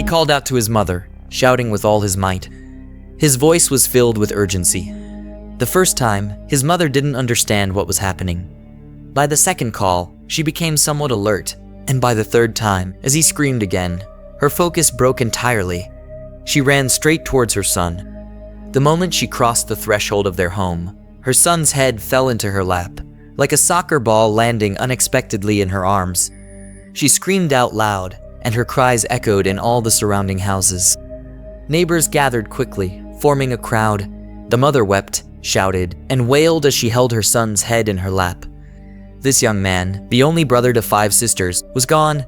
He called out to his mother, shouting with all his might. His voice was filled with urgency. The first time, his mother didn't understand what was happening. By the second call, she became somewhat alert, and by the third time, as he screamed again, her focus broke entirely. She ran straight towards her son. The moment she crossed the threshold of their home, her son's head fell into her lap, like a soccer ball landing unexpectedly in her arms. She screamed out loud, and her cries echoed in all the surrounding houses. Neighbors gathered quickly, forming a crowd. The mother wept, shouted, and wailed as she held her son's head in her lap. This young man, the only brother to 5 sisters, was gone.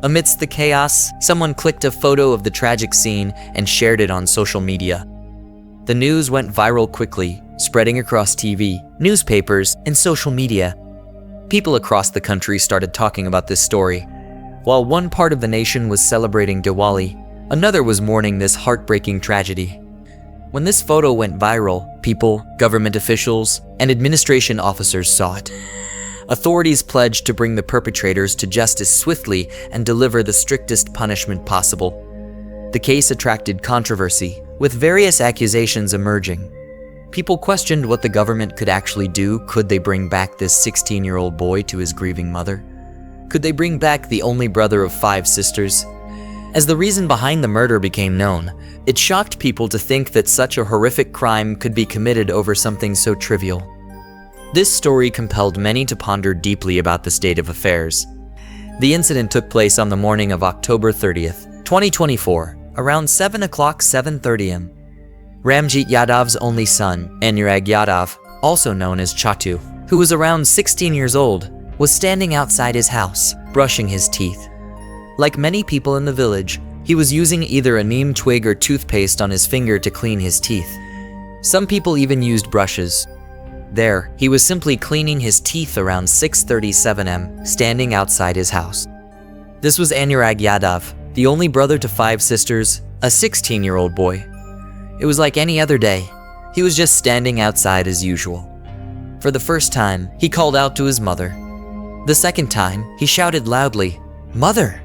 Amidst the chaos, someone clicked a photo of the tragic scene and shared it on social media. The news went viral quickly, spreading across TV, newspapers, and social media. People across the country started talking about this story. While one part of the nation was celebrating Diwali, another was mourning this heartbreaking tragedy. When this photo went viral, people, government officials, and administration officers saw it. Authorities pledged to bring the perpetrators to justice swiftly and deliver the strictest punishment possible. The case attracted controversy, with various accusations emerging. People questioned what the government could actually do. Could they bring back this 16-year-old boy to his grieving mother? Could they bring back the only brother of 5 sisters? As the reason behind the murder became known, it shocked people to think that such a horrific crime could be committed over something so trivial. This story compelled many to ponder deeply about the state of affairs. The incident took place on the morning of October 30th, 2024, around 7:30 am. Ramjit Yadav's only son, Anurag Yadav, also known as Chatu, who was around 16 years old, was standing outside his house, brushing his teeth. Like many people in the village, he was using either a neem twig or toothpaste on his finger to clean his teeth. Some people even used brushes. There, he was simply cleaning his teeth around 6:37 am, standing outside his house. This was Anurag Yadav, the only brother to 5 sisters, a 16-year-old boy. It was like any other day. He was just standing outside as usual. For the first time, he called out to his mother. The second time, he shouted loudly, "Mother!"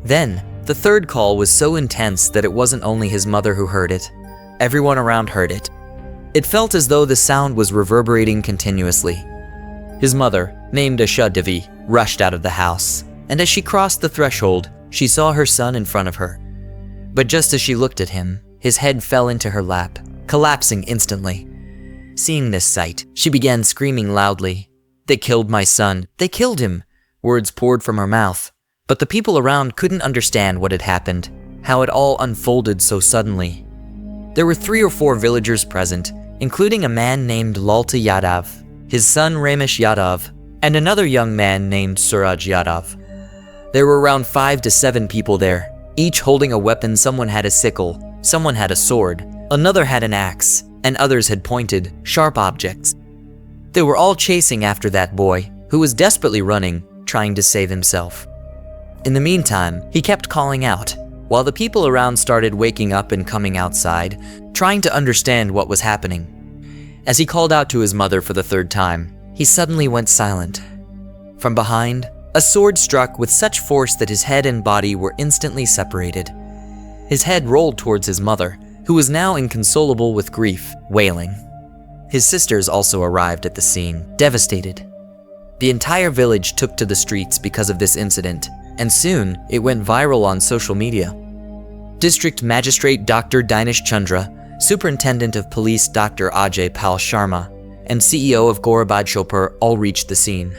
Then, the third call was so intense that it wasn't only his mother who heard it. Everyone around heard it. It felt as though the sound was reverberating continuously. His mother, named Asha Devi, rushed out of the house, and as she crossed the threshold, she saw her son in front of her. But just as she looked at him, his head fell into her lap, collapsing instantly. Seeing this sight, she began screaming loudly, "They killed my son! They killed him!" Words poured from her mouth, but the people around couldn't understand what had happened, how it all unfolded so suddenly. There were 3 or 4 villagers present, including a man named Lalta Yadav, his son Ramesh Yadav, and another young man named Suraj Yadav. There were around 5 to 7 people there, each holding a weapon. Someone had a sickle, someone had a sword, another had an axe, and others had pointed, sharp objects. They were all chasing after that boy, who was desperately running, trying to save himself. In the meantime, he kept calling out, while the people around started waking up and coming outside, trying to understand what was happening. As he called out to his mother for the 3rd time, he suddenly went silent. From behind, a sword struck with such force that his head and body were instantly separated. His head rolled towards his mother, who was now inconsolable with grief, wailing. His sisters also arrived at the scene, devastated. The entire village took to the streets because of this incident, and soon it went viral on social media. District Magistrate Dr. Dinesh Chandra, Superintendent of Police Dr. Ajay Pal Sharma, and CEO of Jaunpur all reached the scene.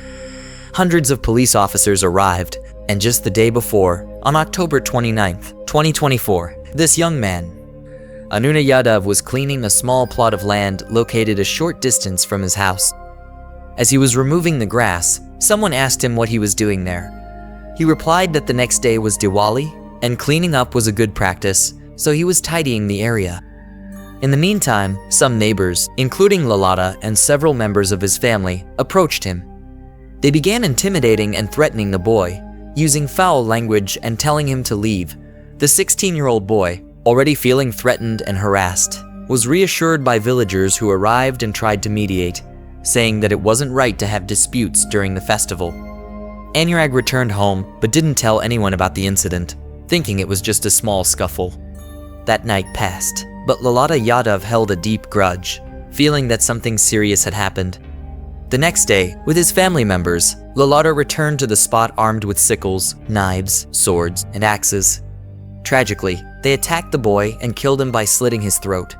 Hundreds of police officers arrived, and just the day before, on October 29th, 2024, this young man, Anurag Yadav, was cleaning a small plot of land located a short distance from his house. As he was removing the grass, someone asked him what he was doing there. He replied that the next day was Diwali, and cleaning up was a good practice, so he was tidying the area. In the meantime, some neighbors, including Lalata and several members of his family, approached him. They began intimidating and threatening the boy, using foul language and telling him to leave. The 16-year-old boy, already feeling threatened and harassed, was reassured by villagers who arrived and tried to mediate, saying that it wasn't right to have disputes during the festival. Anurag returned home but didn't tell anyone about the incident. thinking it was just a small scuffle. That night passed, but Lalata Yadav held a deep grudge, feeling that something serious had happened. The next day, with his family members, Lalata returned to the spot armed with sickles, knives, swords, and axes. Tragically, they attacked the boy and killed him by slitting his throat.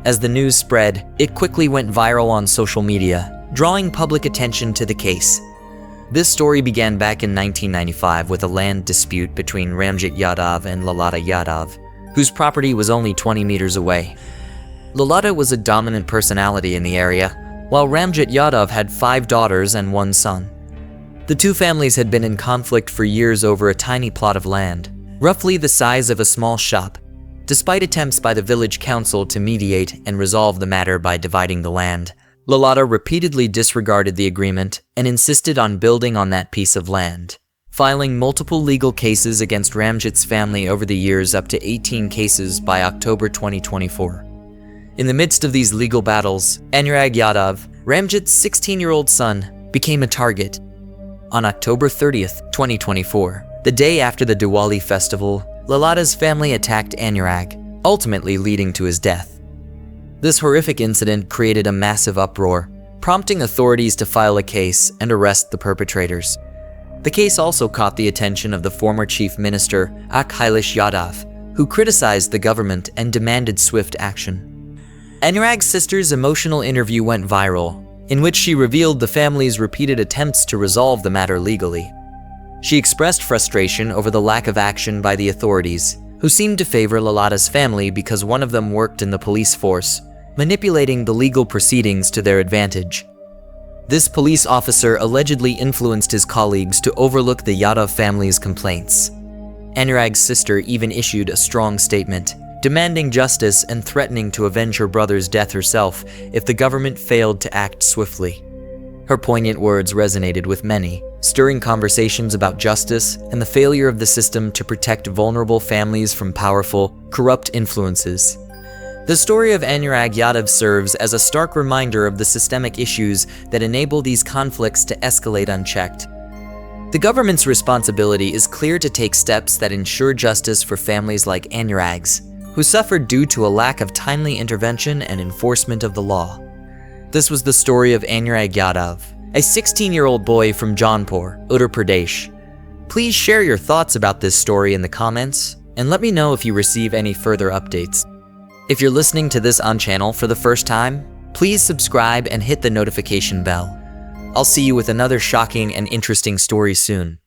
As the news spread, it quickly went viral on social media, drawing public attention to the case. This story began back in 1995 with a land dispute between Ramjit Yadav and Lalata Yadav, whose property was only 20 meters away. Lalata was a dominant personality in the area, while Ramjit Yadav had 5 daughters and 1 son. The two families had been in conflict for years over a tiny plot of land, roughly the size of a small shop. Despite attempts by the village council to mediate and resolve the matter by dividing the land, Lalata repeatedly disregarded the agreement and insisted on building on that piece of land, filing multiple legal cases against Ramjit's family over the years, up to 18 cases by October 2024. In the midst of these legal battles, Anurag Yadav, Ramjit's 16-year-old son, became a target. On October 30th, 2024, the day after the Diwali festival, Lalata's family attacked Anurag, ultimately leading to his death. This horrific incident created a massive uproar, prompting authorities to file a case and arrest the perpetrators. The case also caught the attention of the former Chief Minister, Akhilesh Yadav, who criticized the government and demanded swift action. Anurag's sister's emotional interview went viral, in which she revealed the family's repeated attempts to resolve the matter legally. She expressed frustration over the lack of action by the authorities, who seemed to favor Lalata's family because one of them worked in the police force, manipulating the legal proceedings to their advantage. This police officer allegedly influenced his colleagues to overlook the Yadav family's complaints. Anurag's sister even issued a strong statement, demanding justice and threatening to avenge her brother's death herself if the government failed to act swiftly. Her poignant words resonated with many, stirring conversations about justice and the failure of the system to protect vulnerable families from powerful, corrupt influences. The story of Anurag Yadav serves as a stark reminder of the systemic issues that enable these conflicts to escalate unchecked. The government's responsibility is clear to take steps that ensure justice for families like Anurag's, who suffered due to a lack of timely intervention and enforcement of the law. This was the story of Anurag Yadav, a 16-year-old boy from Jaunpur, Uttar Pradesh. Please share your thoughts about this story in the comments, and let me know if you receive any further updates. If you're listening to this on channel for the first time, please subscribe and hit the notification bell. I'll see you with another shocking and interesting story soon.